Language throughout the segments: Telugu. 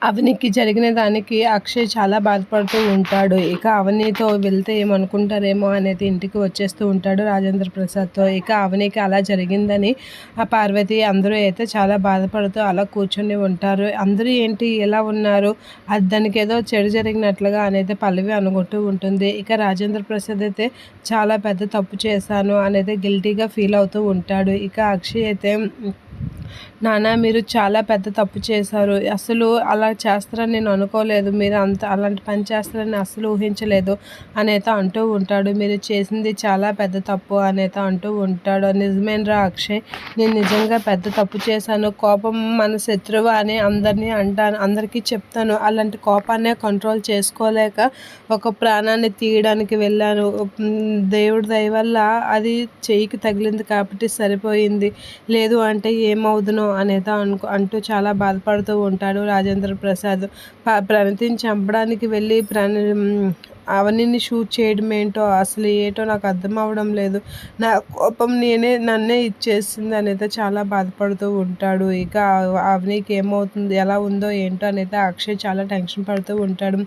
అవనికి జరిగిన దానికి అక్షయ్ చాలా బాధపడుతూ ఉంటాడు. ఇక అవనితో వెళ్తే ఏమనుకుంటారేమో అనేది ఇంటికి వచ్చేస్తూ ఉంటాడు రాజేంద్ర ప్రసాద్తో. ఇక అవనికి అలా జరిగిందని ఆ పార్వతి అందరూ అయితే చాలా బాధపడుతూ అలా కూర్చొని ఉంటారు. అందరూ ఏంటి ఎలా ఉన్నారు, అది దానికి ఏదో చెడు జరిగినట్లుగా అనేది పల్లవి అనుకుంటూ ఉంటుంది. ఇక రాజేంద్ర ప్రసాద్ అయితే చాలా పెద్ద తప్పు చేశాను అనేది గిల్టీగా ఫీల్ అవుతూ ఉంటాడు. ఇక అక్షయ్ అయితే నాన్న మీరు చాలా పెద్ద తప్పు చేశారు. అసలు అలా చేస్తారని నేను అనుకోలేదు. మీరు అలాంటి పని చేస్తారని అస్సలు ఊహించలేదు అనైతే అంటూ ఉంటాడు. మీరు చేసింది చాలా పెద్ద తప్పు అనైతే అంటూ ఉంటాడు. నిజమేనరా అక్షయ్, నేను నిజంగా పెద్ద తప్పు చేశాను. కోపం మన శత్రువు అని అందరికీ చెప్తాను. అలాంటి కోపాన్నే కంట్రోల్ చేసుకోలేక ఒక ప్రాణాన్ని తీయడానికి వెళ్ళాను. దేవుడి దయ వల్ల అది చెయ్యికి తగిలింది కాబట్టి సరిపోయింది. లేదు అంటే ఏమవుదునో అనేది అంటూ చాలా బాధపడుతూ ఉంటాడు రాజేంద్ర ప్రసాద్. ప్రణతిని చంపడానికి వెళ్ళి అవనిని షూట్ చేయడం ఏంటో అసలు ఏటో నాకు అర్థం అవ్వడం లేదు. నా కోపం నన్నే ఇచ్చేసింది అనేది చాలా బాధపడుతూ ఉంటాడు. ఇక అవనికి ఏమవుతుంది, ఎలా ఉందో ఏంటో అనేది అక్షయ్ చాలా టెన్షన్ పడుతూ ఉంటాడు.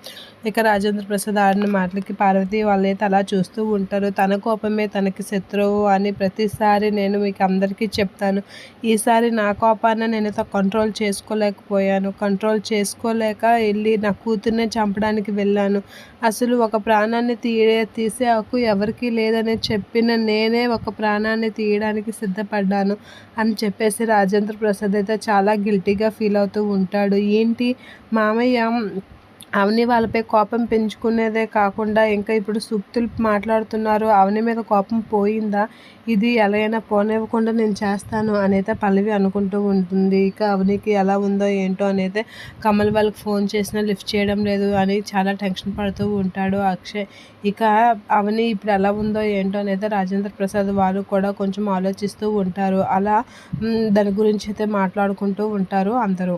ఇక రాజేంద్ర ప్రసాద్ ఆడిన మాటలకి పార్వతి వాళ్ళైతే అలా చూస్తూ ఉంటారు. తన కోపమే తనకి శత్రువు అని ప్రతిసారి నేను మీకు అందరికీ చెప్తాను. ఈసారి నా కోపాన్ని నేనైతే కంట్రోల్ చేసుకోలేకపోయాను. కంట్రోల్ చేసుకోలేక వెళ్ళి నా కూతుర్నే చంపడానికి వెళ్ళాను. అసలు ఒక ప్రాణాన్ని తీసే హక్కు ఎవరికీ లేదని చెప్పిన నేనే ఒక ప్రాణాన్ని తీయడానికి సిద్ధపడ్డాను అని చెప్పేసి రాజేంద్ర ప్రసాద్ అయితే చాలా గిల్టీగా ఫీల్ అవుతూ ఉంటాడు. ఏంటి మామయ్య అవని వాళ్ళపై కోపం పెంచుకునేదే కాకుండా ఇంకా ఇప్పుడు సూక్తులు మాట్లాడుతున్నారు. అవని మీద కోపం పోయిందా, ఇది ఎలాగైనా పోనివ్వకుండా నేను చేస్తాను అనైతే పల్లవి అనుకుంటూ ఉంటుంది. ఇక అవనికి ఎలా ఉందో ఏంటో అనైతే కమల్ వాళ్ళకి ఫోన్ చేసినా లిఫ్ట్ చేయడం లేదు అని చాలా టెన్షన్ పడుతూ ఉంటాడు అక్షయ్. ఇక అవని ఇప్పుడు ఎలా ఉందో ఏంటో అనేది రాజేంద్ర ప్రసాద్ వారు కూడా కొంచెం ఆలోచిస్తూ ఉంటారు. అలా దాని గురించి అయితే మాట్లాడుకుంటూ ఉంటారు అందరూ.